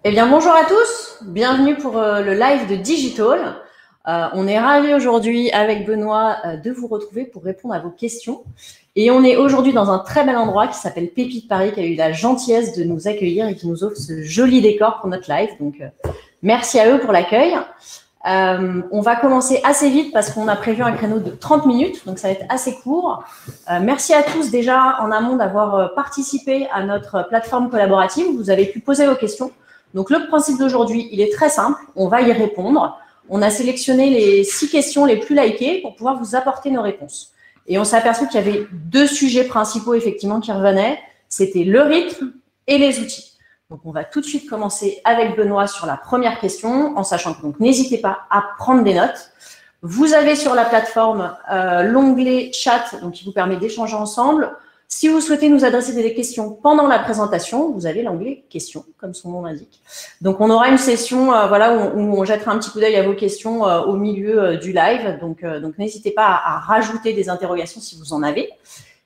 Eh bien, bonjour à tous, bienvenue pour le live de Digital. On est ravis aujourd'hui avec Benoît de vous retrouver pour répondre à vos questions. Et on est aujourd'hui dans un très bel endroit qui s'appelle Pépite Paris, qui a eu la gentillesse de nous accueillir et qui nous offre ce joli décor pour notre live. Donc, merci à eux pour l'accueil. On va commencer assez vite parce qu'on a prévu un créneau de 30 minutes, donc ça va être assez court. Merci à tous déjà en amont d'avoir participé à notre plateforme collaborative. Vous avez pu poser vos questions. Donc, le principe d'aujourd'hui, il est très simple. On va y répondre. On a sélectionné les 6 questions les plus likées pour pouvoir vous apporter nos réponses. Et on s'est aperçu qu'il y avait 2 sujets principaux, effectivement, qui revenaient. C'était le rythme et les outils. Donc, on va tout de suite commencer avec Benoît sur la première question, en sachant que donc n'hésitez pas à prendre des notes. Vous avez sur la plateforme l'onglet chat, donc qui vous permet d'échanger ensemble. Si vous souhaitez nous adresser des questions pendant la présentation, vous avez l'onglet questions, comme son nom l'indique. Donc, on aura une session voilà, où on jettera un petit coup d'œil à vos questions au milieu du live. Donc n'hésitez pas à rajouter des interrogations si vous en avez.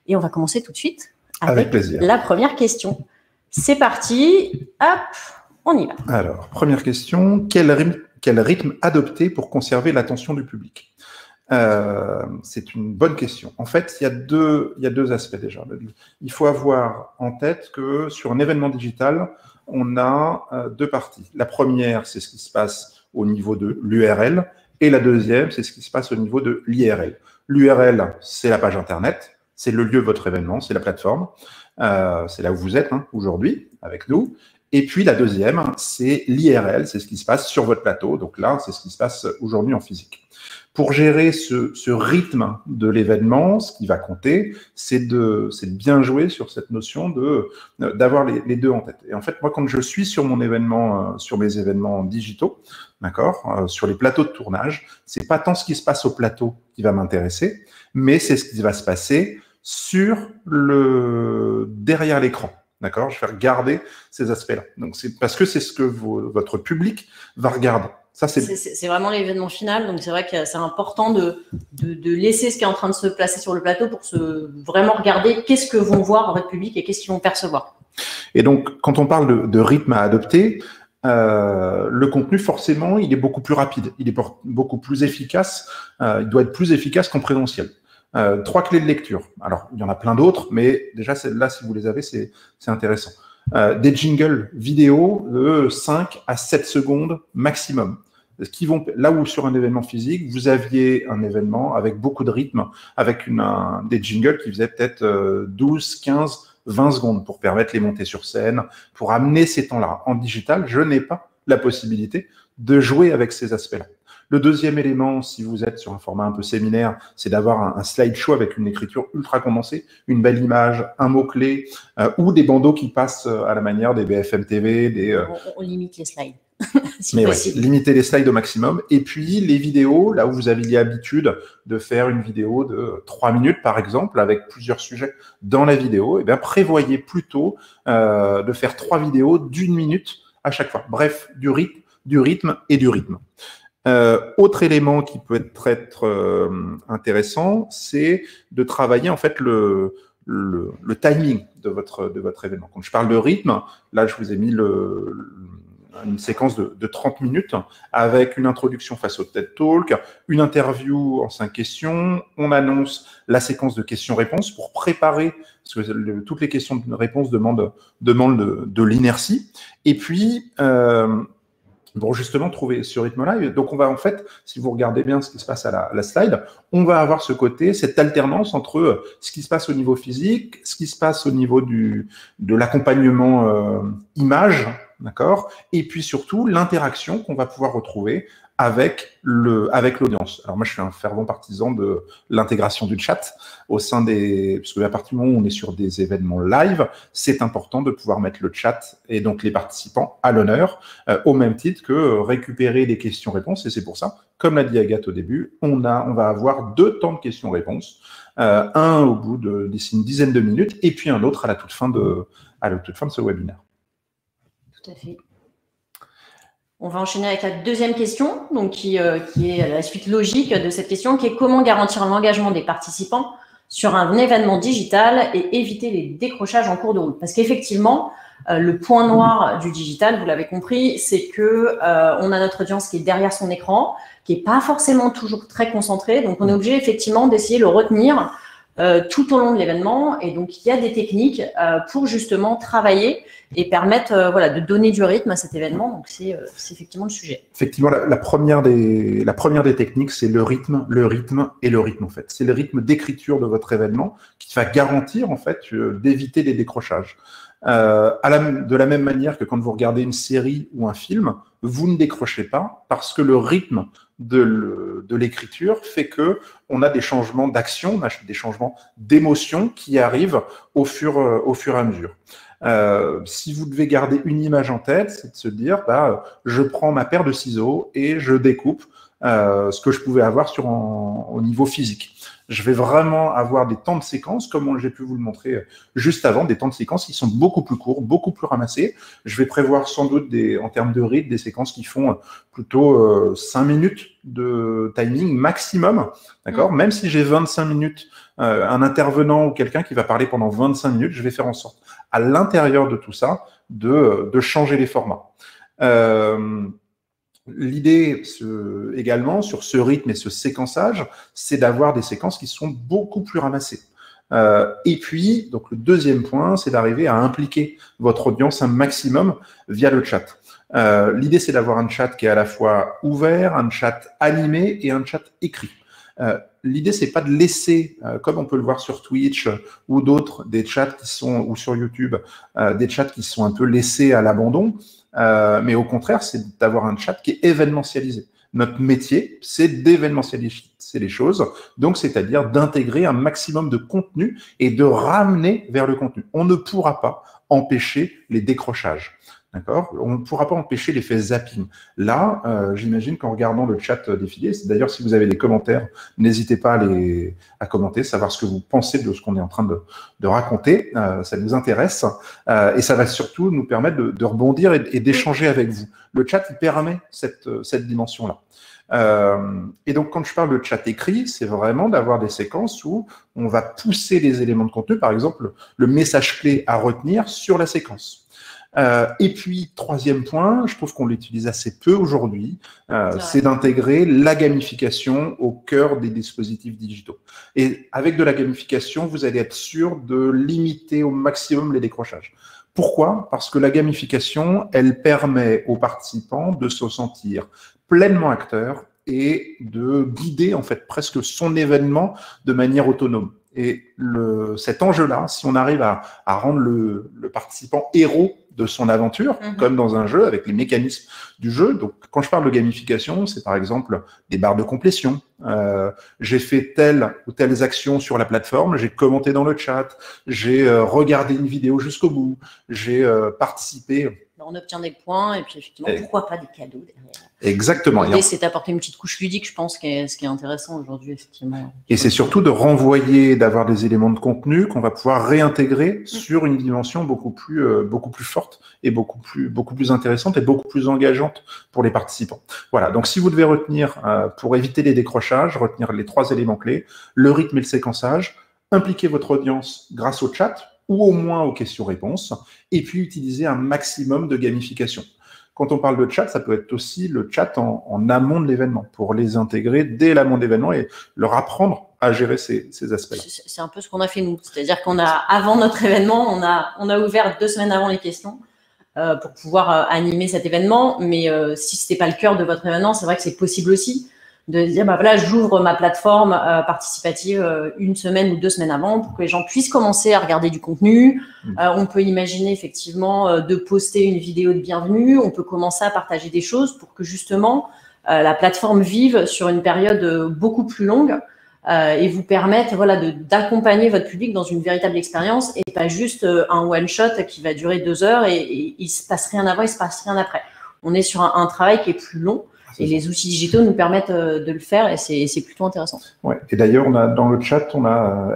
Et on va commencer tout de suite avec la première question. C'est parti. Hop, on y va. Alors, première question. Quel rythme adopter pour conserver l'attention du public ? C'est une bonne question. En fait, il y a deux aspects déjà. Il faut avoir en tête que sur un événement digital, on a 2 parties. La première, c'est ce qui se passe au niveau de l'URL, et la deuxième, c'est ce qui se passe au niveau de l'IRL. L'URL, c'est la page Internet, c'est le lieu de votre événement, c'est la plateforme. C'est là où vous êtes aujourd'hui, avec nous. Et puis la deuxième, c'est l'IRL, c'est ce qui se passe sur votre plateau. Donc là, c'est ce qui se passe aujourd'hui en physique. Pour gérer ce rythme de l'événement, ce qui va compter, c'est de bien jouer sur cette notion d'avoir les 2 en tête. Et en fait, moi, quand je suis sur mon événement, sur mes événements digitaux, d'accord, sur les plateaux de tournage, c'est pas tant ce qui se passe au plateau qui va m'intéresser, mais c'est ce qui va se passer sur derrière l'écran. D'accord, je vais regarder ces aspects-là. Donc, c'est parce que c'est ce que votre public va regarder. Ça, c'est vraiment l'événement final. Donc, c'est vrai que c'est important de laisser ce qui est en train de se placer sur le plateau pour vraiment regarder qu'est-ce que vont voir votre public et qu'est-ce qu'ils vont percevoir. Et donc, quand on parle de rythme à adopter, le contenu, forcément, il est beaucoup plus rapide. Il est beaucoup plus efficace. Il doit être plus efficace qu'en présentiel. 3 clés de lecture. Alors, il y en a plein d'autres, mais déjà, celles-là, si vous les avez, c'est intéressant. Des jingles vidéo de 5 à 7 secondes maximum. Là où sur un événement physique, vous aviez un événement avec beaucoup de rythme, avec des jingles qui faisaient peut-être 12, 15, 20 secondes pour permettre les montées sur scène, pour amener ces temps-là. En digital, je n'ai pas la possibilité de jouer avec ces aspects-là. Le deuxième élément, si vous êtes sur un format un peu séminaire, c'est d'avoir un slideshow avec une écriture ultra condensée, une belle image, un mot-clé, ou des bandeaux qui passent à la manière des BFM TV. On limite les slides. Mais ouais, limiter les slides au maximum. Et puis, les vidéos, là où vous aviez l'habitude de faire une vidéo de 3 minutes, par exemple, avec plusieurs sujets dans la vidéo, eh bien, prévoyez plutôt de faire 3 vidéos d'1 minute à chaque fois. Bref, du rythme et du rythme. Autre élément qui peut être intéressant, c'est de travailler en fait le timing de votre événement. Quand je parle de rythme, là je vous ai mis une séquence de 30 minutes avec une introduction face au TED Talk, une interview en 5 questions, on annonce la séquence de questions-réponses pour préparer, parce que toutes les questions de réponse demandent de l'inertie, et puis pour justement trouver ce rythme-là. Donc, on va en fait, si vous regardez bien ce qui se passe à la slide, on va avoir cette alternance entre ce qui se passe au niveau physique, ce qui se passe au niveau de l'accompagnement image, d'accord, et puis surtout l'interaction qu'on va pouvoir retrouver avec l'audience. Alors moi, je suis un fervent partisan de l'intégration du chat au sein parce que à partir du moment où on est sur des événements live, c'est important de pouvoir mettre le chat et donc les participants à l'honneur, au même titre que récupérer les questions-réponses. Et c'est pour ça, comme l'a dit Agathe au début, on va avoir 2 temps de questions-réponses, un au bout d'ici une dizaine de minutes, et puis un autre à la toute fin de ce webinaire. Tout à fait. On va enchaîner avec la deuxième question, donc qui est la suite logique de cette question, qui est comment garantir l'engagement des participants sur un événement digital et éviter les décrochages en cours de route. Parce qu'effectivement, le point noir du digital, vous l'avez compris, c'est que on a notre audience qui est derrière son écran, qui est pas forcément toujours très concentrée. Donc, on est obligé effectivement d'essayer de le retenir tout au long de l'événement. Et donc, il y a des techniques pour justement travailler et permettre voilà, de donner du rythme à cet événement. Donc, c'est effectivement le sujet. Effectivement, la première des techniques, c'est le rythme et le rythme, en fait. C'est le rythme d'écriture de votre événement qui va garantir, en fait, d'éviter les décrochages. De la même manière que quand vous regardez une série ou un film, vous ne décrochez pas parce que le rythme de l'écriture fait que on a des changements d'action, on a des changements d'émotion qui arrivent au fur et à mesure. Si vous devez garder une image en tête, c'est de se dire, je prends ma paire de ciseaux et je découpe ce que je pouvais avoir au niveau physique. Je vais vraiment avoir des temps de séquence, comme j'ai pu vous le montrer juste avant, des temps de séquence qui sont beaucoup plus courts, beaucoup plus ramassés. Je vais prévoir sans doute, en termes de rythme, des séquences qui font plutôt 5 minutes de timing maximum, d'accord ? Même si j'ai 25 minutes, un intervenant ou quelqu'un qui va parler pendant 25 minutes, je vais faire en sorte, à l'intérieur de tout ça, de changer les formats. L'idée également sur ce rythme et ce séquençage, c'est d'avoir des séquences qui sont beaucoup plus ramassées. Et puis, donc le deuxième point, c'est d'arriver à impliquer votre audience un maximum via le chat. L'idée, c'est d'avoir un chat qui est à la fois ouvert, un chat animé et un chat écrit. L'idée, c'est pas de laisser, comme on peut le voir sur Twitch ou d'autres, des chats ou sur YouTube, des chats qui sont un peu laissés à l'abandon. Mais au contraire, c'est d'avoir un chat qui est événementialisé. Notre métier, c'est d'événementialiser les choses, donc c'est-à-dire d'intégrer un maximum de contenu et de ramener vers le contenu. On ne pourra pas empêcher les décrochages. D'accord ? On ne pourra pas empêcher l'effet zapping. Là, j'imagine qu'en regardant le chat défiler, d'ailleurs, si vous avez des commentaires, n'hésitez pas à commenter, savoir ce que vous pensez de ce qu'on est en train de raconter. Ça nous intéresse. Et ça va surtout nous permettre de rebondir et d'échanger avec vous. Le chat, il permet cette dimension-là. Et donc, quand je parle de chat écrit, c'est vraiment d'avoir des séquences où on va pousser les éléments de contenu, par exemple, le message clé à retenir sur la séquence. Et puis, troisième point, je trouve qu'on l'utilise assez peu aujourd'hui, c'est d'intégrer la gamification au cœur des dispositifs digitaux. Et avec de la gamification, vous allez être sûr de limiter au maximum les décrochages. Pourquoi ? Parce que la gamification, elle permet aux participants de se sentir pleinement acteurs et de guider en fait presque son événement de manière autonome. Et cet enjeu-là, si on arrive à rendre le participant héros de son aventure, comme dans un jeu, avec les mécanismes du jeu. Donc, quand je parle de gamification, c'est par exemple des barres de complétion. J'ai fait telle ou telles actions sur la plateforme, j'ai commenté dans le chat, j'ai regardé une vidéo jusqu'au bout, j'ai participé. On obtient des points et puis effectivement, pourquoi pas des cadeaux derrière. Exactement. L'idée, c'est d'apporter une petite couche ludique, je pense, ce qui est intéressant aujourd'hui, effectivement. Et c'est surtout de renvoyer, d'avoir des éléments de contenu qu'on va pouvoir réintégrer sur une dimension beaucoup plus forte et beaucoup plus intéressante et beaucoup plus engageante pour les participants. Voilà. Donc, si vous devez retenir, pour éviter les décrochages, retenir les 3 éléments clés, le rythme et le séquençage, impliquer votre audience grâce au chat ou au moins aux questions-réponses, et puis utiliser un maximum de gamification. Quand on parle de chat, ça peut être aussi le chat en amont de l'événement, pour les intégrer dès l'amont de l'événement et leur apprendre à gérer ces aspects-là. C'est un peu ce qu'on a fait nous, c'est-à-dire avant notre événement, on a ouvert 2 semaines avant les questions pour pouvoir animer cet événement, mais si ce n'était pas le cœur de votre événement, c'est vrai que c'est possible aussi de dire, voilà, j'ouvre ma plateforme participative 1 semaine ou 2 semaines avant pour que les gens puissent commencer à regarder du contenu. On peut imaginer effectivement de poster une vidéo de bienvenue. On peut commencer à partager des choses pour que justement la plateforme vive sur une période beaucoup plus longue et vous permettre d'accompagner votre public dans une véritable expérience et pas juste un one-shot qui va durer 2 heures et il ne se passe rien avant, il ne se passe rien après. On est sur un travail qui est plus long. Et les outils digitaux nous permettent de le faire et c'est plutôt intéressant. Ouais. Et d'ailleurs, dans le chat,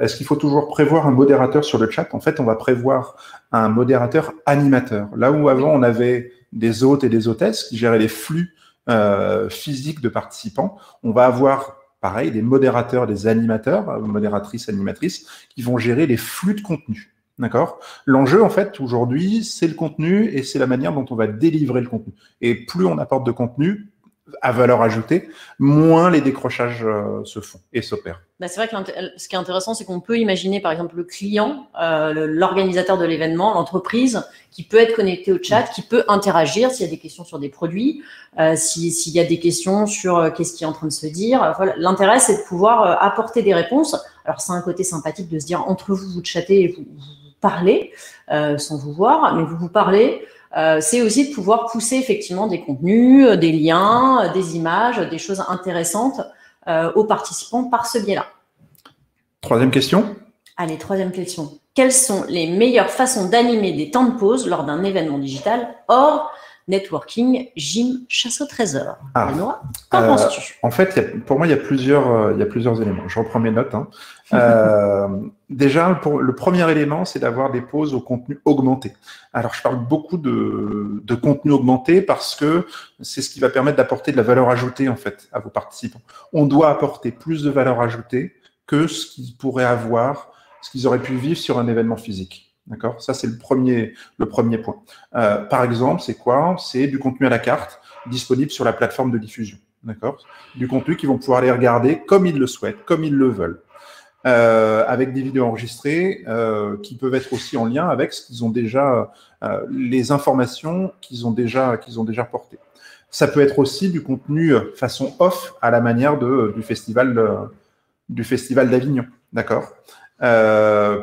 est-ce qu'il faut toujours prévoir un modérateur sur le chat ? En fait, on va prévoir un modérateur animateur. Là où avant, on avait des hôtes et des hôtesses qui géraient les flux physiques de participants, on va avoir pareil, des modérateurs, des animateurs, modératrices, animatrices, qui vont gérer les flux de contenu. D'accord? L'enjeu, en fait, aujourd'hui, c'est le contenu et c'est la manière dont on va délivrer le contenu. Et plus on apporte de contenu à valeur ajoutée, moins les décrochages se font et s'opèrent. Bah, c'est vrai que ce qui est intéressant, c'est qu'on peut imaginer, par exemple, le client, l'organisateur de l'événement, l'entreprise, qui peut être connecté au chat, qui peut interagir s'il y a des questions sur des produits, s'il y a des questions sur qu'est-ce qui est en train de se dire. Voilà. L'intérêt, c'est de pouvoir apporter des réponses. Alors, c'est un côté sympathique de se dire, entre vous, vous chattez et vous parlez sans vous voir, mais vous parlez. C'est aussi de pouvoir pousser effectivement des contenus, des liens, des images, des choses intéressantes aux participants par ce biais-là. Troisième question. Allez, troisième question. Quelles sont les meilleures façons d'animer des temps de pause lors d'un événement digital hors networking, gym, chasse au trésor? Benoît, qu'en penses-tu? En fait, pour moi, il y a plusieurs éléments. Je reprends mes notes. Déjà, le premier élément, c'est d'avoir des pauses au contenu augmenté. Alors, je parle beaucoup de contenu augmenté parce que c'est ce qui va permettre d'apporter de la valeur ajoutée, en fait, à vos participants. On doit apporter plus de valeur ajoutée que ce qu'ils auraient pu vivre sur un événement physique. D'accord? Ça, c'est le premier point. Par exemple, c'est quoi? C'est du contenu à la carte disponible sur la plateforme de diffusion. D'accord? Du contenu qu'ils vont pouvoir aller regarder comme ils le souhaitent, comme ils le veulent. Avec des vidéos enregistrées qui peuvent être aussi en lien avec ce qu'ils ont déjà, les informations qu'ils ont déjà portées. Ça peut être aussi du contenu façon off à la manière du festival d'Avignon. D'accord?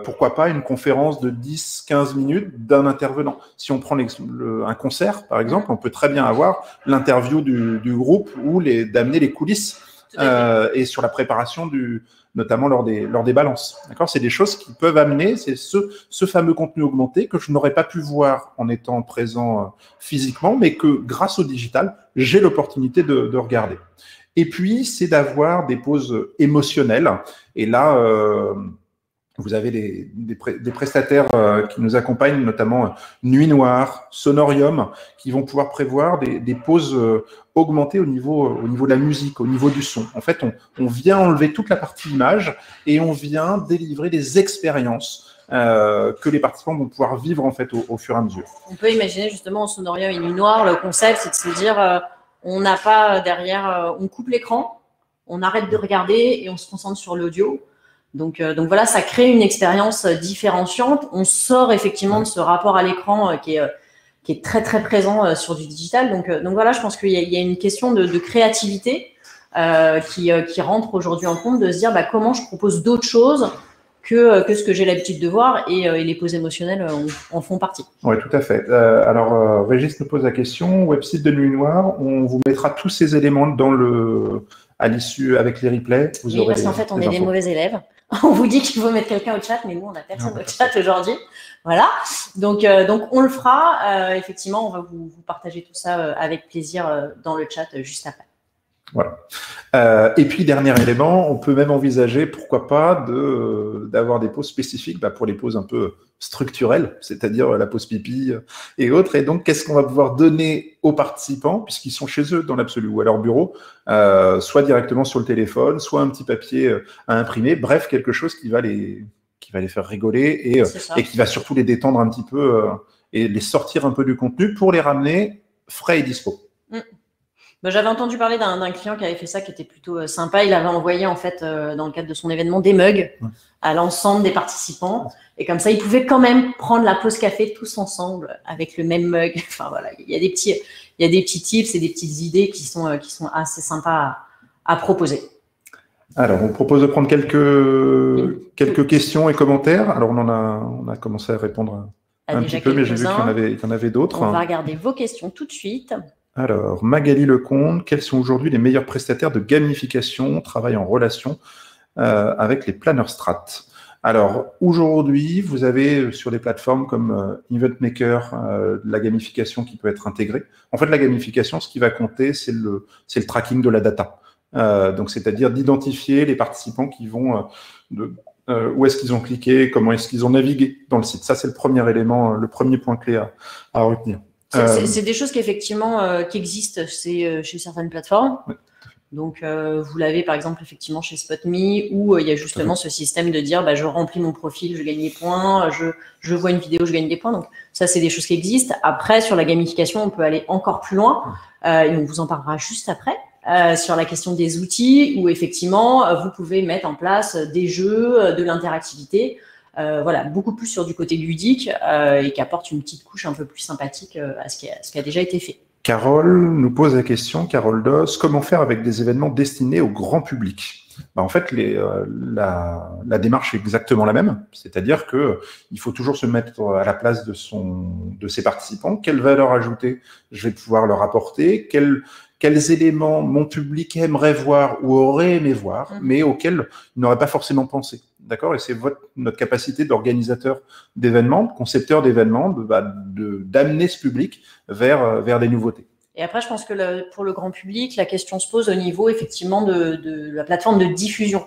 Pourquoi pas une conférence de 10-15 minutes d'un intervenant. Si on prend un concert, par exemple, on peut très bien avoir l'interview du groupe ou d'amener les coulisses et sur la préparation notamment lors des balances. D'accord? C'est des choses qui peuvent amener, c'est ce fameux contenu augmenté que je n'aurais pas pu voir en étant présent physiquement, mais que grâce au digital, j'ai l'opportunité de regarder. Et puis, c'est d'avoir des pauses émotionnelles. Et là, vous avez des prestataires qui nous accompagnent, notamment Nuit Noire, Sonorium, qui vont pouvoir prévoir des pauses augmentées au niveau de la musique, au niveau du son. En fait, on vient enlever toute la partie image et on vient délivrer des expériences que les participants vont pouvoir vivre en fait au fur et à mesure. On peut imaginer justement en Sonorium et Nuit Noire, le concept, c'est de se dire on n'a pas derrière, on coupe l'écran, on arrête de regarder et on se concentre sur l'audio. Donc voilà, ça crée une expérience différenciante. On sort effectivement de ce rapport à l'écran qui est très très présent sur du digital. Donc voilà, je pense qu'il y a une question de créativité qui rentre aujourd'hui en compte, de se dire comment je propose d'autres choses que ce que j'ai l'habitude de voir et les pauses émotionnelles en font partie. Oui, tout à fait. Alors, Régis nous pose la question, website de Nuit Noire, on vous mettra tous ces éléments à l'issue avec les replays. Oui, parce qu'en fait, on est des mauvais élèves. On vous dit qu'il faut mettre quelqu'un au chat, mais nous, on n'a personne au chat aujourd'hui. Voilà. Donc, on le fera. Effectivement, on va vous partager tout ça avec plaisir dans le chat juste après. Voilà. Et puis, dernier élément, on peut même envisager, pourquoi pas, d'avoir des pauses spécifiques pour les pauses un peu structurelles, c'est-à-dire la pause pipi et autres. Et donc, qu'est-ce qu'on va pouvoir donner aux participants, puisqu'ils sont chez eux dans l'absolu ou à leur bureau, soit directement sur le téléphone, soit un petit papier à imprimer, bref, quelque chose qui va les faire rigoler et qui va surtout les détendre un petit peu et les sortir un peu du contenu pour les ramener frais et dispo. J'avais entendu parler d'un client qui avait fait ça, qui était plutôt sympa. Il avait envoyé, en fait, dans le cadre de son événement, des mugs à l'ensemble des participants. Et comme ça, ils pouvaient quand même prendre la pause café tous ensemble avec le même mug. Enfin, voilà, il y a des petits tips et des petites idées qui sont assez sympas à proposer. Alors, on propose de prendre quelques questions et commentaires. Alors, on a commencé à répondre un petit peu, mais j'ai vu qu'il y en avait d'autres. On va regarder vos questions tout de suite. Alors, Magali Lecomte, quels sont aujourd'hui les meilleurs prestataires de gamification, travail en relation avec les planners strat? Alors, aujourd'hui, vous avez sur des plateformes comme Event Maker la gamification qui peut être intégrée. En fait, la gamification, ce qui va compter, c'est le tracking de la data. Donc, c'est-à-dire d'identifier les participants qui vont où est-ce qu'ils ont cliqué, comment est-ce qu'ils ont navigué dans le site. Ça, c'est le premier élément, le premier point clé à retenir. C'est des choses qui existent chez certaines plateformes. Oui. Donc, vous l'avez par exemple effectivement chez SpotMe où il y a justement ce système de dire je remplis mon profil, je gagne des points, je vois une vidéo, je gagne des points. Donc, ça, c'est des choses qui existent. Après, sur la gamification, on peut aller encore plus loin et on vous en parlera juste après. Sur la question des outils où effectivement, vous pouvez mettre en place des jeux, de l'interactivité. Voilà, beaucoup plus sur du côté ludique et qui apporte une petite couche un peu plus sympathique à ce qui a déjà été fait. Carole nous pose la question, Carole Doss, comment faire avec des événements destinés au grand public? En fait, la démarche est exactement la même, c'est-à-dire que il faut toujours se mettre à la place de ses participants. Quelle valeur ajoutée je vais pouvoir leur apporter? Quels éléments mon public aimerait voir ou aurait aimé voir, mais auxquels il n'aurait pas forcément pensé. D'accord? Et c'est notre capacité d'organisateur d'événements, de concepteur d'événements, d'amener ce public vers des nouveautés. Et après, je pense que pour le grand public, la question se pose au niveau effectivement de la plateforme de diffusion.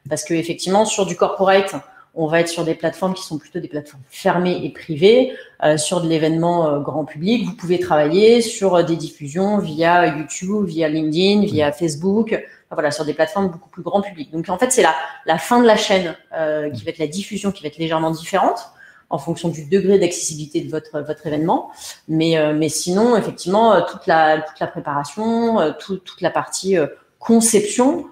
Parce que effectivement, sur du corporate, on va être sur des plateformes qui sont plutôt des plateformes fermées et privées. Sur de l'événement grand public, vous pouvez travailler sur des diffusions via YouTube, via LinkedIn, via Facebook, voilà, sur des plateformes beaucoup plus grand public. Donc en fait, c'est la fin de la chaîne qui va être la diffusion, qui va être légèrement différente en fonction du degré d'accessibilité de votre événement. Mais sinon, effectivement, toute la préparation, toute la partie conception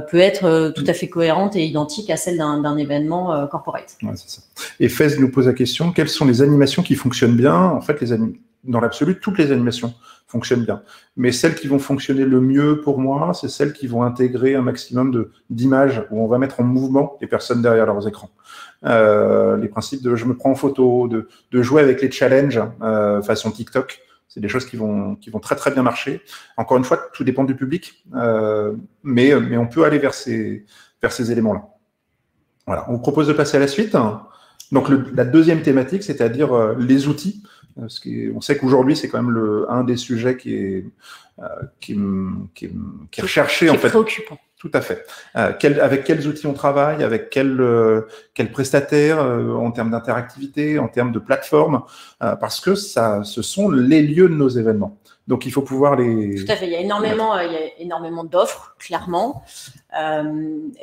peut être tout à fait cohérente et identique à celle d'un événement corporate. Ouais, c'est ça. Et Fez nous pose la question, quelles sont les animations qui fonctionnent bien? En fait, dans l'absolu, toutes les animations fonctionnent bien. Mais celles qui vont fonctionner le mieux pour moi, c'est celles qui vont intégrer un maximum d'images où on va mettre en mouvement les personnes derrière leurs écrans. Les principes de je me prends en photo, de jouer avec les challenges façon TikTok, c'est des choses qui vont très très bien marcher. Encore une fois, tout dépend du public, mais on peut aller vers ces éléments-là. Voilà, on vous propose de passer à la suite. Donc la deuxième thématique, c'est-à-dire les outils. Parce qu'on sait qu'aujourd'hui, c'est quand même un des sujets qui est recherché en fait. Préoccupant. Tout à fait. Avec quels outils on travaille, avec quels prestataires en termes d'interactivité, en termes de plateforme, parce que ce sont les lieux de nos événements. Donc il faut pouvoir les. Tout à fait. Il y a énormément d'offres, clairement.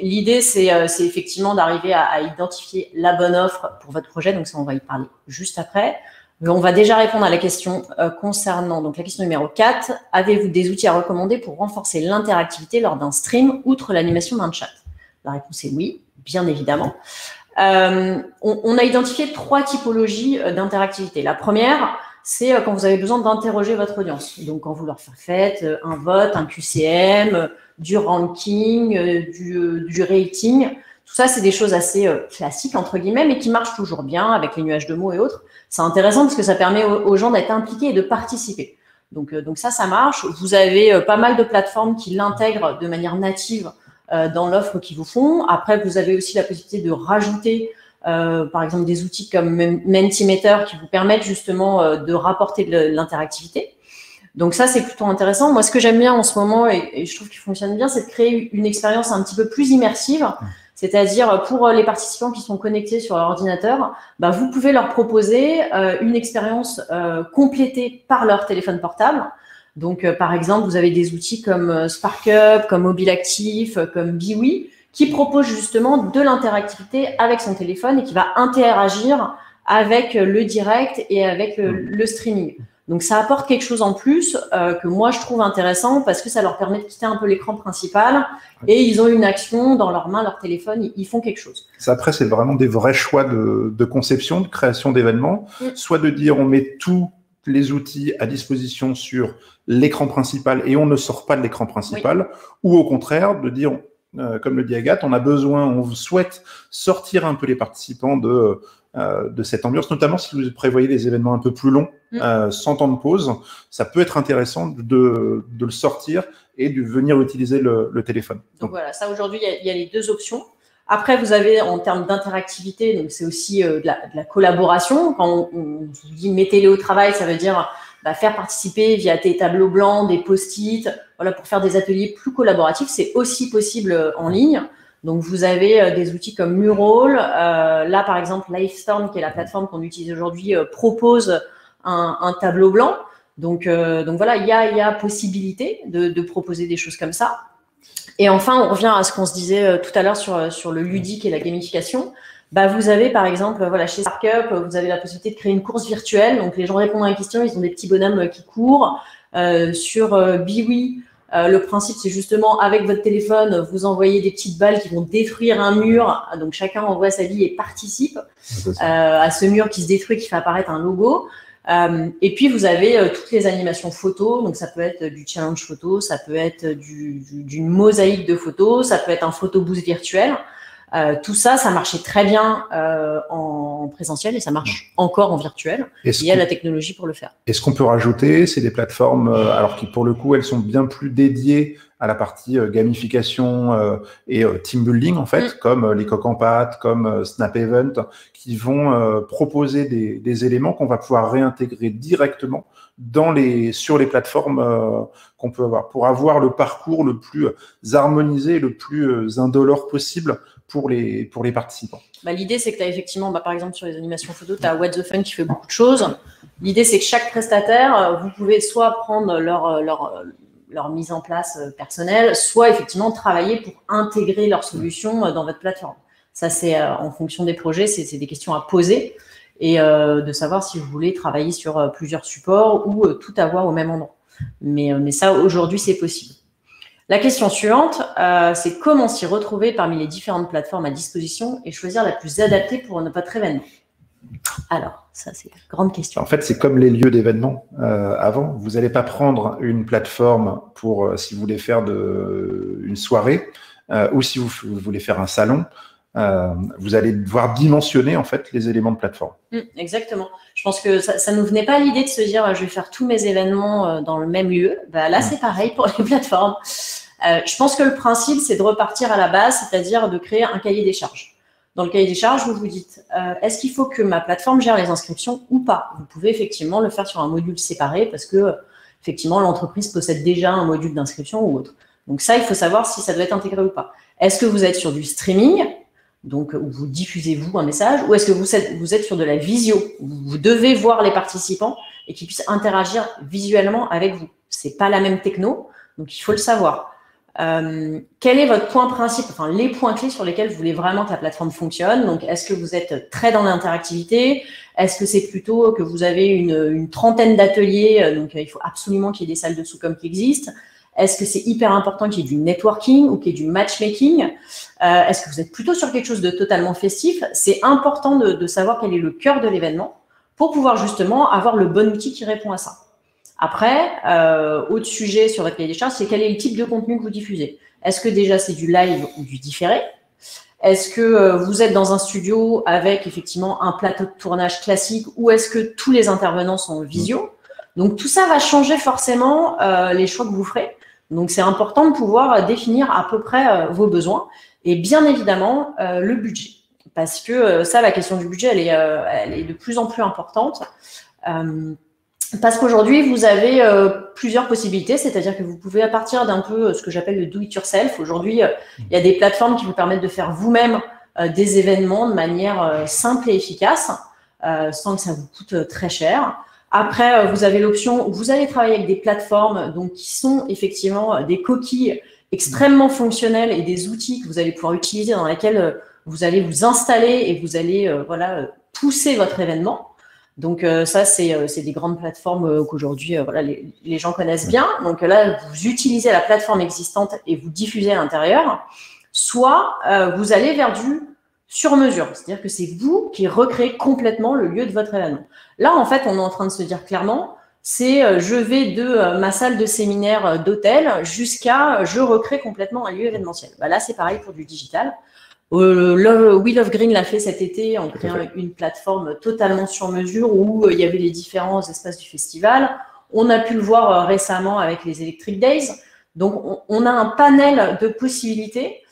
L'idée, c'est effectivement d'arriver à identifier la bonne offre pour votre projet. Donc ça, on va y parler juste après. Mais on va déjà répondre à la question concernant donc la question numéro 4. Avez-vous des outils à recommander pour renforcer l'interactivité lors d'un stream, outre l'animation d'un chat? La réponse est oui, bien évidemment. On a identifié 3 typologies d'interactivité. La première, c'est quand vous avez besoin d'interroger votre audience. Donc, quand vous leur faites un vote, un QCM, du ranking, du rating. Tout ça, c'est des choses assez classiques, entre guillemets, mais qui marchent toujours bien avec les nuages de mots et autres. C'est intéressant parce que ça permet aux gens d'être impliqués et de participer. Donc ça marche. Vous avez pas mal de plateformes qui l'intègrent de manière native dans l'offre qu'ils vous font. Après, vous avez aussi la possibilité de rajouter, par exemple, des outils comme Mentimeter qui vous permettent justement de rapporter de l'interactivité. Donc ça, c'est plutôt intéressant. Moi, ce que j'aime bien en ce moment, et je trouve qu'il fonctionne bien, c'est de créer une expérience un petit peu plus immersive. C'est-à-dire, pour les participants qui sont connectés sur leur ordinateur, vous pouvez leur proposer une expérience complétée par leur téléphone portable. Donc, par exemple, vous avez des outils comme SparkUp, comme MobileActif, comme Biwi, qui proposent justement de l'interactivité avec son téléphone et qui va interagir avec le direct et avec le streaming. Donc, ça apporte quelque chose en plus que moi, je trouve intéressant parce que ça leur permet de quitter un peu l'écran principal et ils ont une action dans leurs mains, leur téléphone, ils font quelque chose. Ça, après, c'est vraiment des vrais choix de conception, de création d'événements. Soit de dire on met tous les outils à disposition sur l'écran principal et on ne sort pas de l'écran principal, ou au contraire, de dire, comme le dit Agathe, on souhaite sortir un peu les participants de cette ambiance, notamment si vous prévoyez des événements un peu plus longs, sans temps de pause, ça peut être intéressant de le sortir et de venir utiliser le téléphone. Donc voilà, ça aujourd'hui, il y a les 2 options. Après, vous avez en termes d'interactivité, donc c'est aussi de la collaboration. Quand on vous dit mettez-les au travail, ça veut dire faire participer via des tableaux blancs, des post-it, voilà, pour faire des ateliers plus collaboratifs. C'est aussi possible en ligne. Donc, vous avez des outils comme Mural. Là, par exemple, Livestorm, qui est la plateforme qu'on utilise aujourd'hui, propose un tableau blanc. Donc voilà, il y a possibilité de proposer des choses comme ça. Et enfin, on revient à ce qu'on se disait tout à l'heure sur le ludique et la gamification. Vous avez par exemple, voilà, chez Starkup, vous avez la possibilité de créer une course virtuelle. Donc les gens répondent à une question, ils ont des petits bonhommes qui courent. Sur Biwi, le principe c'est justement avec votre téléphone, vous envoyez des petites balles qui vont détruire un mur. Donc chacun envoie sa vie et participe à ce mur qui se détruit, qui fait apparaître un logo. Et puis vous avez toutes les animations photos, donc ça peut être du challenge photo, ça peut être d'une mosaïque de photos, ça peut être un photobooth virtuel. Tout ça, ça marchait très bien en présentiel et ça marche encore en virtuel. Il y a la technologie pour le faire. Et ce qu'on peut rajouter, c'est des plateformes, alors qui pour le coup, elles sont bien plus dédiées à la partie gamification et team building en fait, comme les Coq en pâte, comme Snap Event, qui vont proposer des éléments qu'on va pouvoir réintégrer directement sur les plateformes qu'on peut avoir, pour avoir le parcours le plus harmonisé, le plus indolore possible pour les participants. L'idée, c'est que tu as effectivement, par exemple, sur les animations photo, tu as What the Fun qui fait beaucoup de choses. L'idée, c'est que chaque prestataire, vous pouvez soit prendre leur mise en place personnelle, soit effectivement travailler pour intégrer leur solution dans votre plateforme. Ça, c'est en fonction des projets, c'est des questions à poser et de savoir si vous voulez travailler sur plusieurs supports ou tout avoir au même endroit. Mais ça, aujourd'hui, c'est possible. La question suivante, c'est comment s'y retrouver parmi les différentes plateformes à disposition et choisir la plus adaptée pour votre événement. Alors, ça, c'est une grande question. En fait, c'est comme les lieux d'événements avant. Vous n'allez pas prendre une plateforme pour, si vous voulez faire une soirée ou si vous voulez faire un salon. Vous allez devoir dimensionner en fait les éléments de plateforme. Exactement. Je pense que ça nous venait pas à l'idée de se dire je vais faire tous mes événements dans le même lieu. Là, c'est pareil pour les plateformes. Je pense que le principe, c'est de repartir à la base, c'est-à-dire de créer un cahier des charges. Dans le cahier des charges, vous vous dites est-ce qu'il faut que ma plateforme gère les inscriptions ou pas? Vous pouvez effectivement le faire sur un module séparé parce que effectivement l'entreprise possède déjà un module d'inscription ou autre. Donc ça, il faut savoir si ça doit être intégré ou pas. Est-ce que vous êtes sur du streaming? Donc, où vous diffusez vous un message, ou est-ce que vous êtes sur de la visio, où vous devez voir les participants et qu'ils puissent interagir visuellement avec vous. C'est pas la même techno, donc il faut le savoir. Quel est votre point principal, enfin les points clés sur lesquels vous voulez vraiment que la plateforme fonctionne? Donc, est-ce que vous êtes très dans l'interactivité? Est-ce que c'est plutôt que vous avez une trentaine d'ateliers, donc il faut absolument qu'il y ait des salles de sous-com qui existent? Est-ce que c'est hyper important qu'il y ait du networking ou qu'il y ait du matchmaking? Est-ce que vous êtes plutôt sur quelque chose de totalement festif? C'est important de savoir quel est le cœur de l'événement pour pouvoir justement avoir le bon outil qui répond à ça. Après, autre sujet sur votre cahier des charges, c'est quel est le type de contenu que vous diffusez. Est-ce que déjà c'est du live ou du différé? Est-ce que vous êtes dans un studio avec effectivement un plateau de tournage classique ou est-ce que tous les intervenants sont en visio? Donc, tout ça va changer forcément les choix que vous ferez. Donc, c'est important de pouvoir définir à peu près vos besoins et bien évidemment le budget. Parce que ça, la question du budget, elle est de plus en plus importante. Parce qu'aujourd'hui, vous avez plusieurs possibilités, c'est-à-dire que vous pouvez à partir d'un peu ce que j'appelle le do-it-yourself. Aujourd'hui, il y a des plateformes qui vous permettent de faire vous-même des événements de manière simple et efficace, sans que ça vous coûte très cher. Après, vous avez l'option où vous allez travailler avec des plateformes donc, qui sont effectivement des coquilles extrêmement fonctionnelles et des outils que vous allez pouvoir utiliser dans lesquels vous allez vous installer et vous allez pousser votre événement. Donc ça, c'est des grandes plateformes qu'aujourd'hui les gens connaissent bien. Donc là, vous utilisez la plateforme existante et vous diffusez à l'intérieur. Soit vous allez vers du sur-mesure, c'est-à-dire que c'est vous qui recréez complètement le lieu de votre événement. Là, en fait, on est en train de se dire clairement, c'est je vais de ma salle de séminaire d'hôtel jusqu'à je recrée complètement un lieu événementiel. Là, c'est pareil pour du digital. Wheel of Green l'a fait cet été en créant une plateforme totalement sur mesure où il y avait les différents espaces du festival. On a pu le voir récemment avec les Electric Days. Donc, on a un panel de possibilités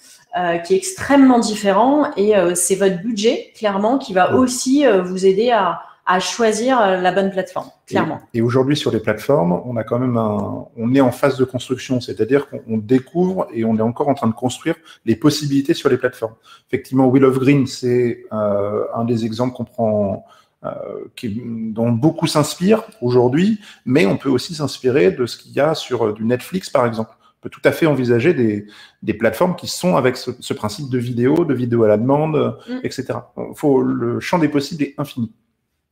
qui est extrêmement différent et c'est votre budget, clairement, qui va aussi vous aider à choisir la bonne plateforme, clairement. Et aujourd'hui, sur les plateformes, on a quand même on est en phase de construction, c'est-à-dire qu'on découvre et on est encore en train de construire les possibilités sur les plateformes. Effectivement, Wheel of Green, c'est un des exemples qu'on prend, dont beaucoup s'inspirent aujourd'hui, mais on peut aussi s'inspirer de ce qu'il y a sur du Netflix, par exemple. peut tout à fait envisager des plateformes qui sont avec ce principe de vidéo à la demande, etc. Le champ des possibles est infini.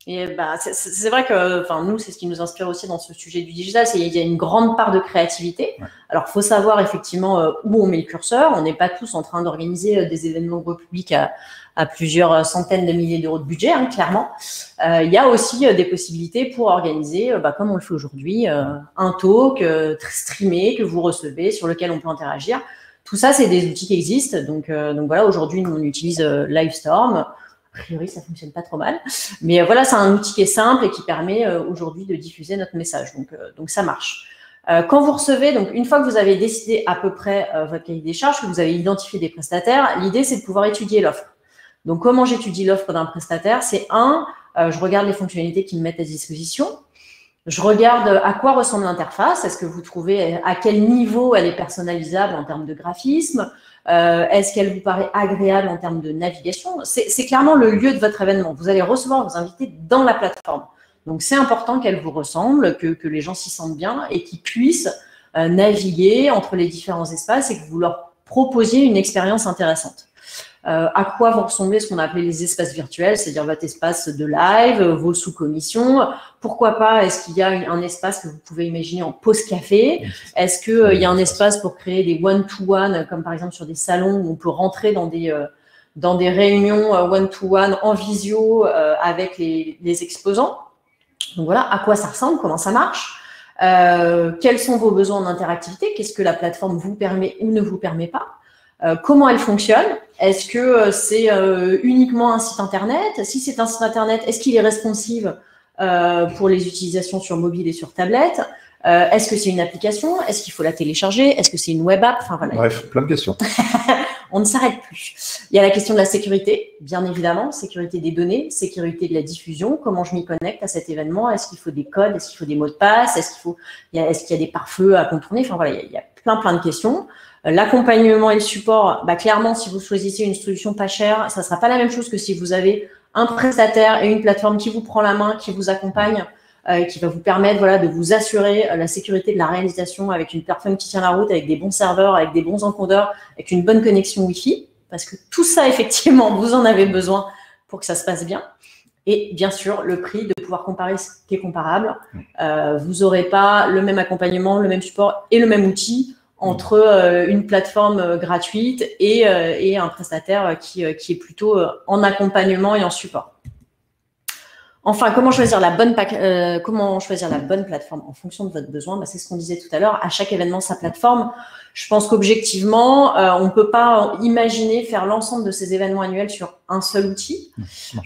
Et c'est vrai que, nous, c'est ce qui nous inspire aussi dans ce sujet du digital, c'est qu'il y a une grande part de créativité. Ouais. Alors, faut savoir effectivement où on met le curseur. On n'est pas tous en train d'organiser des événements gros publics à plusieurs centaines de milliers d'euros de budget, hein, clairement. Il y a aussi des possibilités pour organiser, comme on le fait aujourd'hui, un talk streamé que vous recevez, sur lequel on peut interagir. Tout ça, c'est des outils qui existent. Donc voilà, aujourd'hui, nous, on utilise Livestorm. A priori, ça fonctionne pas trop mal. Mais voilà, c'est un outil qui est simple et qui permet aujourd'hui de diffuser notre message. Donc ça marche. Quand vous recevez, donc une fois que vous avez décidé à peu près votre cahier des charges, que vous avez identifié des prestataires, l'idée, c'est de pouvoir étudier l'offre. Donc, comment j'étudie l'offre d'un prestataire? C'est je regarde les fonctionnalités qu'ils me mettent à disposition. Je regarde à quoi ressemble l'interface. Est-ce que vous trouvez à quel niveau elle est personnalisable en termes de graphisme? Est-ce qu'elle vous paraît agréable en termes de navigation? C'est clairement le lieu de votre événement. Vous allez recevoir vos invités dans la plateforme. Donc, c'est important qu'elle vous ressemble, que les gens s'y sentent bien et qu'ils puissent naviguer entre les différents espaces et que vous leur proposiez une expérience intéressante. À quoi vont ressembler ce qu'on a appelé les espaces virtuels, c'est-à-dire votre espace de live, vos sous-commissions. Pourquoi pas, est-ce qu'il y a un espace que vous pouvez imaginer en pause café? Est-ce qu'il y a un espace pour créer des one-to-one, comme par exemple sur des salons où on peut rentrer dans des réunions one-to-one en visio avec les exposants? Donc voilà, à quoi ça ressemble, comment ça marche? Quels sont vos besoins en interactivité? Qu'est-ce que la plateforme vous permet ou ne vous permet pas? Comment elle fonctionne? Est-ce que c'est uniquement un site internet? Si c'est un site internet, est-ce qu'il est responsive pour les utilisations sur mobile et sur tablette? Est-ce que c'est une application? Est-ce qu'il faut la télécharger? Est-ce que c'est une web app? Enfin, voilà. Bref, plein de questions. On ne s'arrête plus. Il y a la question de la sécurité, bien évidemment, sécurité des données, sécurité de la diffusion, comment je m'y connecte à cet événement, est-ce qu'il faut des codes, est-ce qu'il faut des mots de passe, est-ce qu'il y a des pare-feux à contourner? Enfin voilà, il y a plein de questions. L'accompagnement et le support, clairement, si vous choisissez une solution pas chère, ça ne sera pas la même chose que si vous avez un prestataire et une plateforme qui vous prend la main, qui vous accompagne, qui va vous permettre de vous assurer la sécurité de la réalisation avec une plateforme qui tient la route, avec des bons serveurs, avec des bons encodeurs, avec une bonne connexion Wi-Fi, parce que tout ça, effectivement, vous en avez besoin pour que ça se passe bien. Et bien sûr, le prix, de pouvoir comparer ce qui est comparable. Vous n'aurez pas le même accompagnement, le même support et le même outil entre une plateforme gratuite et un prestataire qui est plutôt en accompagnement et en support. Enfin, comment choisir la bonne plateforme en fonction de votre besoin? C'est ce qu'on disait tout à l'heure. À chaque événement, sa plateforme. Je pense qu'objectivement, on ne peut pas imaginer faire l'ensemble de ces événements annuels sur un seul outil.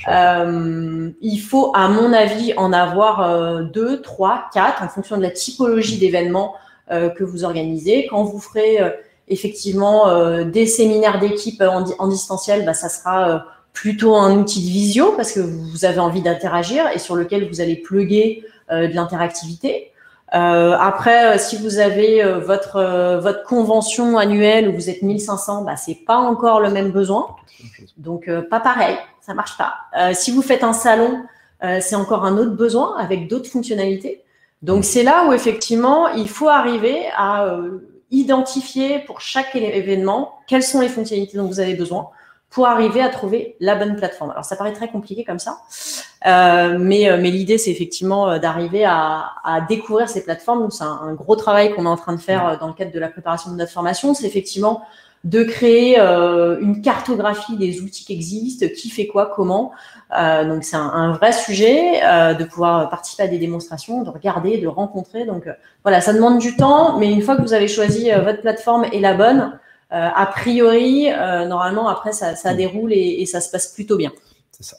Il faut, à mon avis, en avoir 2, 3, 4 en fonction de la typologie d'événements que vous organisez. Quand vous ferez effectivement des séminaires d'équipe en distanciel, ça sera plutôt un outil de visio parce que vous avez envie d'interagir et sur lequel vous allez plugger de l'interactivité. Après, si vous avez votre convention annuelle où vous êtes 1500, c'est pas encore le même besoin. Donc, pas pareil, ça marche pas. Si vous faites un salon, c'est encore un autre besoin avec d'autres fonctionnalités. Donc, c'est là où, effectivement, il faut arriver à identifier pour chaque événement quelles sont les fonctionnalités dont vous avez besoin pour arriver à trouver la bonne plateforme. Alors, ça paraît très compliqué comme ça, mais l'idée, c'est effectivement d'arriver à découvrir ces plateformes. C'est un gros travail qu'on est en train de faire dans le cadre de la préparation de notre formation. C'est effectivement de créer une cartographie des outils qui existent, qui fait quoi, comment. Donc, c'est un vrai sujet de pouvoir participer à des démonstrations, de regarder, de rencontrer. Donc, voilà, ça demande du temps, mais une fois que vous avez choisi votre plateforme et la bonne, a priori, normalement, après, ça déroule et ça se passe plutôt bien. C'est ça.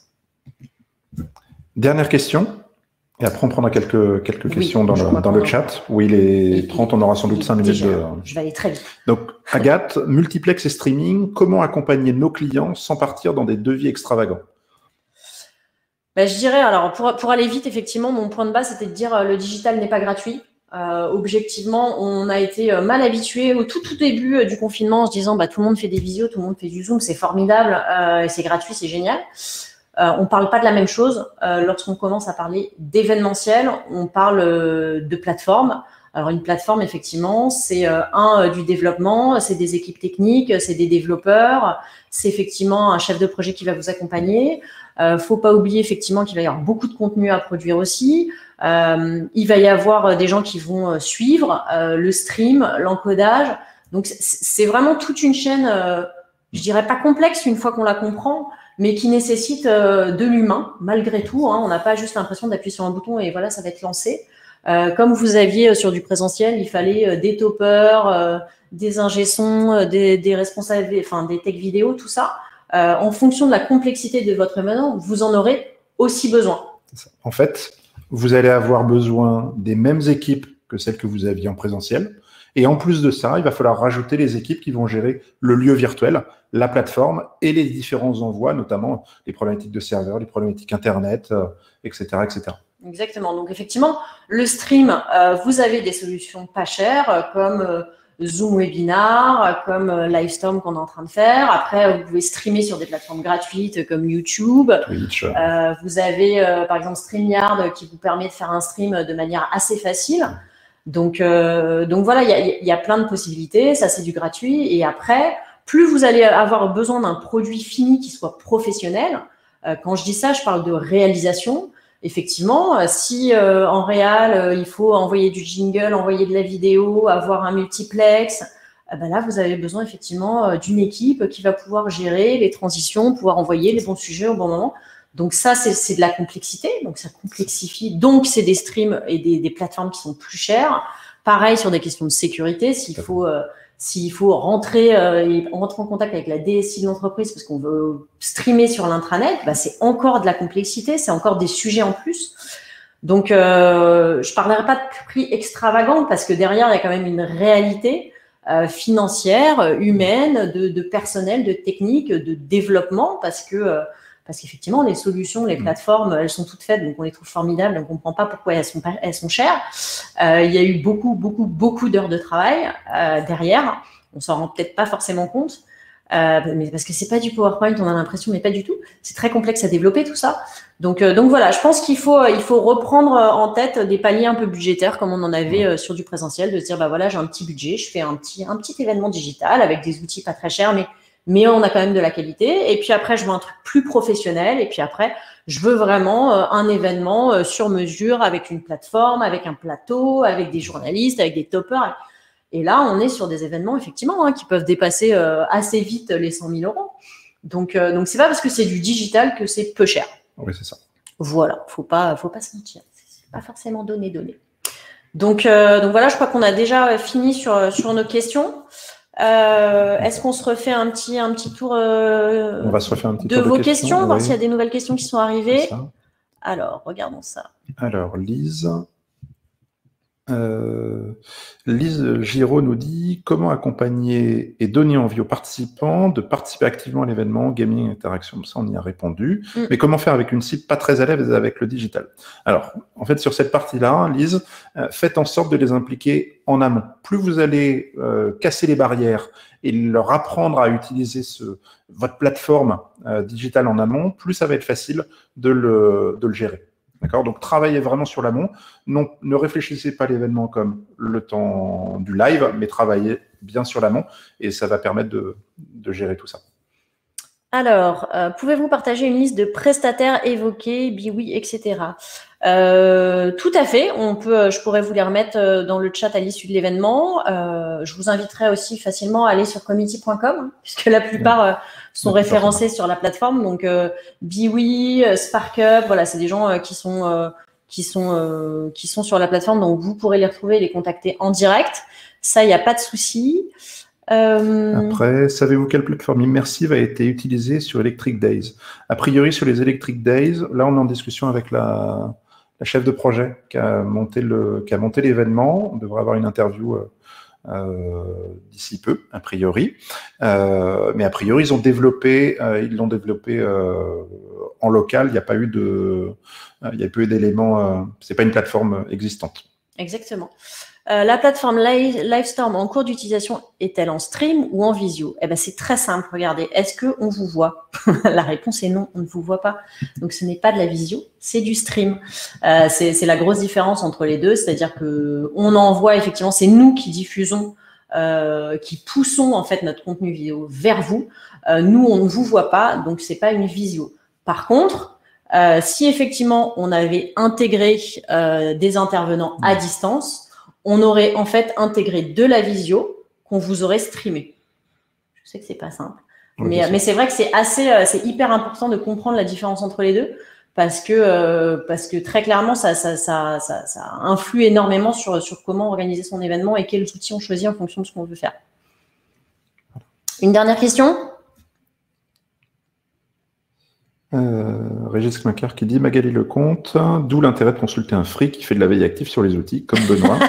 Dernière question. Et après, on prendra quelques questions dans le chat. Oui, les 30, on aura sans doute 5 minutes. Je vais aller très vite. Donc, Agathe, multiplex et streaming, comment accompagner nos clients sans partir dans des devis extravagants? Je dirais, alors, pour aller vite, effectivement, mon point de base, c'était de dire le digital n'est pas gratuit. Objectivement, on a été mal habitué au tout début du confinement en se disant tout le monde fait des visios, tout le monde fait du Zoom, c'est formidable, c'est gratuit, c'est génial. On parle pas de la même chose lorsqu'on commence à parler d'événementiel, on parle de plateforme Alors, une plateforme, effectivement, c'est du développement, c'est des équipes techniques, c'est des développeurs, c'est effectivement un chef de projet qui va vous accompagner. Faut pas oublier, effectivement, qu'il va y avoir beaucoup de contenu à produire aussi. Il va y avoir des gens qui vont suivre le stream, l'encodage. Donc, c'est vraiment toute une chaîne, je dirais pas complexe une fois qu'on la comprend, mais qui nécessite de l'humain, malgré tout. Hein. On n'a pas juste l'impression d'appuyer sur un bouton et voilà, ça va être lancé. Comme vous aviez sur du présentiel, il fallait des toppers, des ingé-sons, des responsables, enfin des tech vidéo, tout ça. En fonction de la complexité de votre événement, vous en aurez aussi besoin. En fait, vous allez avoir besoin des mêmes équipes que celles que vous aviez en présentiel. Et en plus de ça, il va falloir rajouter les équipes qui vont gérer le lieu virtuel, la plateforme et les différents envois, notamment les problématiques de serveurs, les problématiques Internet, etc., etc. Exactement. Donc, effectivement, le stream, vous avez des solutions pas chères comme Zoom Webinar, comme Livestorm qu'on est en train de faire. Après, vous pouvez streamer sur des plateformes gratuites comme YouTube. Twitch. Vous avez, par exemple, StreamYard qui vous permet de faire un stream de manière assez facile. Donc voilà, il y a plein de possibilités. Ça, c'est du gratuit. Et après, plus vous allez avoir besoin d'un produit fini qui soit professionnel. Quand je dis ça, je parle de réalisation. Effectivement, si en réal, il faut envoyer du jingle, envoyer de la vidéo, avoir un multiplex, ben là, vous avez besoin effectivement d'une équipe qui va pouvoir gérer les transitions, pouvoir envoyer les bons sujets au bon moment. Donc ça, c'est de la complexité, donc ça complexifie. Donc, c'est des streams et des plateformes qui sont plus chères. Pareil sur des questions de sécurité, s'il faut rentrer et rentrer en contact avec la DSI de l'entreprise parce qu'on veut streamer sur l'intranet, bah, c'est encore de la complexité, c'est encore des sujets en plus. Donc, je parlerai pas de prix extravagant parce que derrière, il y a quand même une réalité financière, humaine, de personnel, de technique, de développement parce qu'effectivement, les solutions, les plateformes, elles sont toutes faites, donc on les trouve formidables, on ne comprend pas pourquoi elles sont chères. Il y a eu beaucoup d'heures de travail derrière. On s'en rend peut-être pas forcément compte, mais parce que c'est pas du PowerPoint, on a l'impression, mais pas du tout. C'est très complexe à développer tout ça. Donc voilà, je pense qu'il faut reprendre en tête des paliers un peu budgétaires, comme on en avait sur du présentiel, de se dire bah voilà, j'ai un petit budget, je fais un petit événement digital avec des outils pas très chers, mais on a quand même de la qualité. Et puis après, je veux un truc plus professionnel. Et puis après, je veux vraiment un événement sur mesure avec une plateforme, avec un plateau, avec des journalistes, avec des toppers. Et là, on est sur des événements, effectivement, qui peuvent dépasser assez vite les 100 000 euros. Donc c'est pas parce que c'est du digital que c'est peu cher. Oui, c'est ça. Voilà, faut pas se mentir. C'est pas forcément donné. Donc voilà, je crois qu'on a déjà fini sur nos questions. Est-ce qu'on se refait un petit tour on va se refaire un petit de tour vos questions, voir s'il y a des nouvelles questions qui sont arrivées. Alors, regardons ça. Alors, Lise Giraud nous dit comment accompagner et donner envie aux participants de participer activement à l'événement gaming interaction. Ça, on y a répondu. Mais comment faire avec une cible pas très à l'aise avec le digital? Alors, en fait, sur cette partie-là, Lise, faites en sorte de les impliquer en amont. Plus vous allez casser les barrières et leur apprendre à utiliser votre plateforme digitale en amont, plus ça va être facile de le gérer. D'accord? Donc, travaillez vraiment sur l'amont. Ne réfléchissez pas à l'événement comme le temps du live, mais travaillez bien sur l'amont et ça va permettre de gérer tout ça. Alors, pouvez-vous partager une liste de prestataires évoqués, BWI, etc. Tout à fait. Je pourrais vous les remettre dans le chat à l'issue de l'événement. Je vous inviterai aussi facilement à aller sur committee.com puisque la plupart sont référencés sur la plateforme. Donc, BWI, SparkUp, voilà, c'est des gens qui sont sur la plateforme. Donc, vous pourrez les retrouver et les contacter en direct. Ça, il n'y a pas de souci. Après, savez-vous quelle plateforme immersive a été utilisée sur Electric Days? A priori, sur les Electric Days, là, on est en discussion avec la chef de projet qui a monté l'événement. On devrait avoir une interview d'ici peu, a priori. Mais a priori, ils l'ont développé en local. Il n'y a pas eu d'éléments. C'est pas une plateforme existante. Exactement. La plateforme Livestorm en cours d'utilisation est-elle en stream ou en visio? Eh ben, c'est très simple. Regardez, est-ce qu'on vous voit? La réponse est non, on ne vous voit pas. Donc, ce n'est pas de la visio, c'est du stream. C'est la grosse différence entre les deux, c'est-à-dire que on envoie effectivement, c'est nous qui diffusons, qui poussons en fait notre contenu vidéo vers vous. Nous, on ne vous voit pas, donc c'est pas une visio. Par contre, si effectivement on avait intégré des intervenants à distance, on aurait en fait intégré de la visio qu'on vous aurait streamé. Je sais que c'est pas simple, mais c'est vrai que c'est hyper important de comprendre la différence entre les deux parce que très clairement ça influe énormément sur comment organiser son événement et quels outils on choisit en fonction de ce qu'on veut faire. Une dernière question? Régis Macquart qui dit Magali Lecomte, d'où l'intérêt de consulter un free qui fait de la veille active sur les outils, comme Benoît.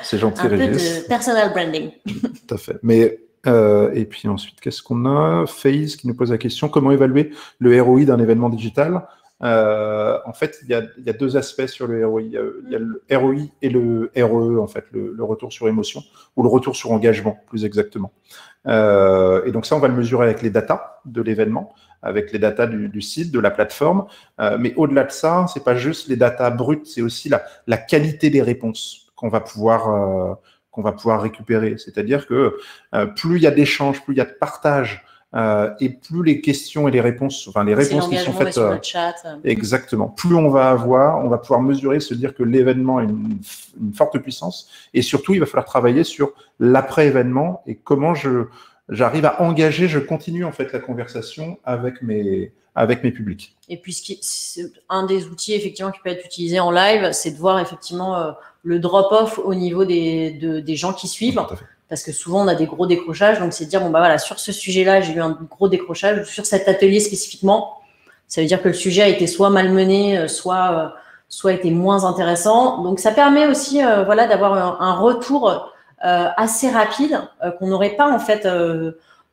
C'est gentil, Régis. Un peu de personal branding. Tout à fait. Mais, et puis ensuite, qu'est-ce qu'on a? FaZe qui nous pose la question comment évaluer le ROI d'un événement digital? En fait, il y a deux aspects sur le ROI. Il y a le ROI et le RE, en fait, le retour sur émotion, ou le retour sur engagement, plus exactement. Et donc ça, on va le mesurer avec les datas de l'événement, avec les datas du site, de la plateforme. Mais au-delà de ça, c'est pas juste les datas brutes, c'est aussi la qualité des réponses qu'on va pouvoir récupérer. C'est-à-dire que plus il y a d'échanges, plus il y a de partage, et plus les questions et les réponses, enfin les réponses qui sont faites sur le chat. Exactement. Plus on va pouvoir mesurer, se dire que l'événement a une forte puissance, et surtout il va falloir travailler sur l'après-événement et comment j'arrive à engager, je continue en fait la conversation avec mes publics. Et puis un des outils effectivement qui peut être utilisé en live, c'est de voir effectivement le drop-off au niveau des gens qui suivent. Tout à fait. Parce que souvent, on a des gros décrochages. Donc, c'est de dire, bon, bah voilà, sur ce sujet-là, j'ai eu un gros décrochage. Sur cet atelier spécifiquement, ça veut dire que le sujet a été soit malmené, soit été moins intéressant. Donc, ça permet aussi voilà, d'avoir un retour assez rapide qu'on n'aurait pas, en fait,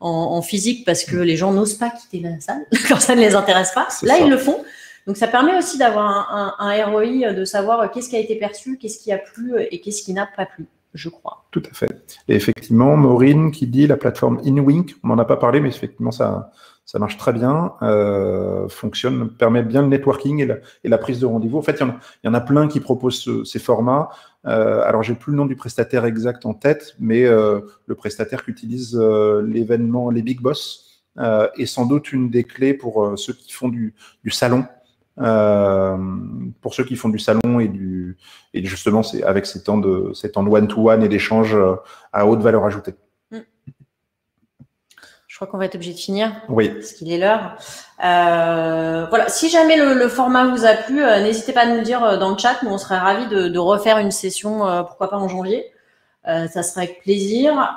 en physique parce que les gens n'osent pas quitter la salle quand ça ne les intéresse pas. Là, ils le font. Donc, ça permet aussi d'avoir un ROI, de savoir qu'est-ce qui a été perçu, qu'est-ce qui a plu et qu'est-ce qui n'a pas plu. Je crois. Tout à fait. Et effectivement, Maureen qui dit la plateforme InWink, on n'en a pas parlé, mais effectivement, ça marche très bien, fonctionne, permet bien le networking et la prise de rendez-vous. En fait, il y en a plein qui proposent ces formats. Alors, j'ai plus le nom du prestataire exact en tête, mais le prestataire qui utilise l'événement, les Big Boss, est sans doute une des clés pour ceux qui font du salon. Pour ceux qui font du salon et justement c'est avec ces temps de one-to-one et d'échange à haute valeur ajoutée. Je crois qu'on va être obligé de finir. Oui. Parce qu'il est l'heure. Voilà. Si jamais le format vous a plu, n'hésitez pas à nous le dire dans le chat. Nous, on serait ravis de refaire une session, pourquoi pas en janvier. Ça serait avec plaisir.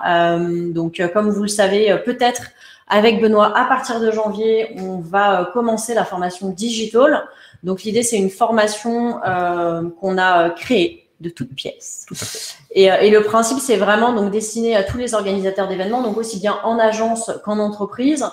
Donc, comme vous le savez, peut-être avec Benoît, à partir de janvier, on va commencer la formation Digital. Donc, l'idée, c'est une formation qu'on a créée de toutes pièces. Tout à fait. Et le principe, c'est vraiment donc destiné à tous les organisateurs d'événements, donc aussi bien en agence qu'en entreprise.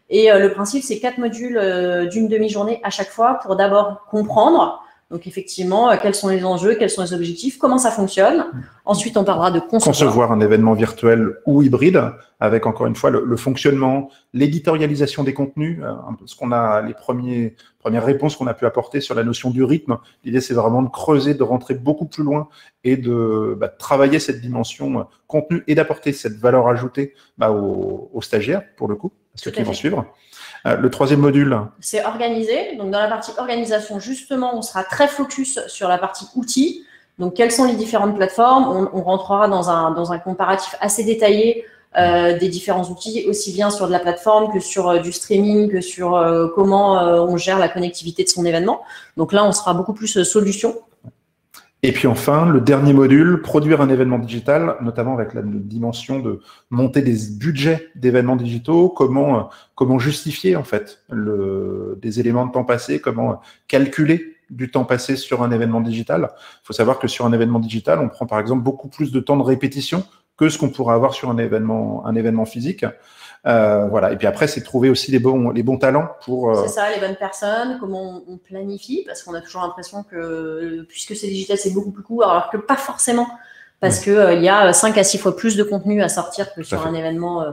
Et le principe, c'est 4 modules d'une demi-journée à chaque fois pour d'abord comprendre. Donc, effectivement, quels sont les enjeux, quels sont les objectifs, comment ça fonctionne. Ensuite, on parlera de concevoir un événement virtuel ou hybride avec, encore une fois, le fonctionnement, l'éditorialisation des contenus, ce qu'on a, les premières réponses qu'on a pu apporter sur la notion du rythme. L'idée, c'est vraiment de creuser, de rentrer beaucoup plus loin et de travailler cette dimension contenu et d'apporter cette valeur ajoutée aux stagiaires, pour le coup, à ceux qui vont suivre. Le troisième module, c'est organiser. Donc, dans la partie organisation, justement, on sera très focus sur la partie outils. Donc, quelles sont les différentes plateformes? On rentrera dans un comparatif assez détaillé des différents outils, aussi bien sur de la plateforme que sur du streaming, que sur comment on gère la connectivité de son événement. Donc là, on sera beaucoup plus solution. Et puis enfin, le dernier module, produire un événement digital, notamment avec la dimension de monter des budgets d'événements digitaux, comment justifier en fait des éléments de temps passé, comment calculer du temps passé sur un événement digital. Il faut savoir que sur un événement digital, on prend par exemple beaucoup plus de temps de répétition que ce qu'on pourrait avoir sur un événement physique. Voilà. Et puis après, c'est trouver aussi les bons talents pour. C'est ça, les bonnes personnes, comment on planifie, parce qu'on a toujours l'impression que puisque c'est digital, c'est beaucoup plus court, alors que pas forcément. parce que il y a 5 à 6 fois plus de contenu à sortir que sur un événement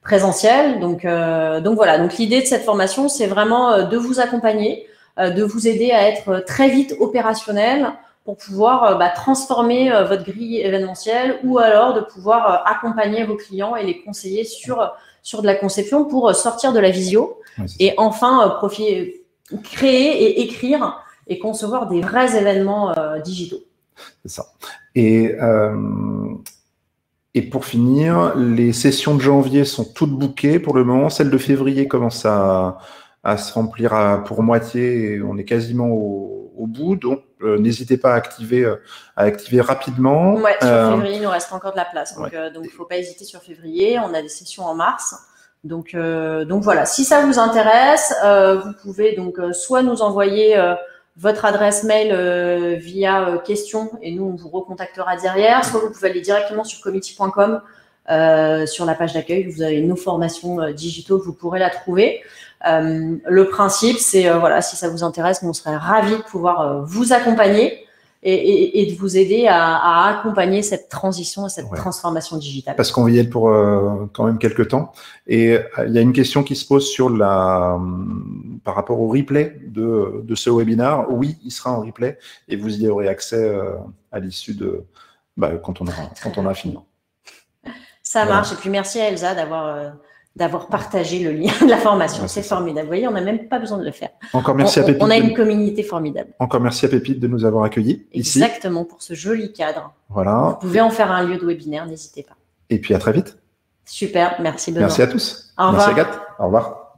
présentiel. Donc voilà. Donc l'idée de cette formation, c'est vraiment de vous accompagner, de vous aider à être très vite opérationnel pour pouvoir transformer votre grille événementielle, ou alors de pouvoir accompagner vos clients et les conseiller sur de la conception pour sortir de la visio et enfin créer et écrire et concevoir des vrais événements digitaux. C'est ça. Et pour finir, les sessions de janvier sont toutes bookées pour le moment. Celle de février commence à se remplir pour moitié et on est quasiment au bout. Donc, n'hésitez pas à activer rapidement. Ouais, sur février, il nous reste encore de la place. Donc, il ne faut pas hésiter sur février. On a des sessions en mars. Donc voilà. Si ça vous intéresse, vous pouvez donc soit nous envoyer votre adresse mail via question et nous, on vous recontactera derrière. Soit vous pouvez aller directement sur committee.com sur la page d'accueil. Vous avez nos formations digitales, vous pourrez la trouver. Le principe, c'est voilà, si ça vous intéresse, on serait ravis de pouvoir vous accompagner et de vous aider à accompagner cette transition et cette transformation digitale. Parce qu'on va y être pour quand même quelques temps. Et il y a une question qui se pose par rapport au replay de ce webinaire. Oui, il sera en replay et vous y aurez accès à l'issue de quand on aura fini. Ça marche. Et puis merci à Elsa d'avoir partagé le lien de la formation. C'est formidable. Vous voyez, on n'a même pas besoin de le faire. Encore merci à Pépite. On a une communauté formidable. Encore merci à Pépite de nous avoir accueillis ici. Exactement, pour ce joli cadre. Voilà. Vous pouvez en faire un lieu de webinaire, n'hésitez pas. Et puis à très vite. Super, merci Benoît. Merci à tous. Au revoir. Merci Agathe. Au revoir.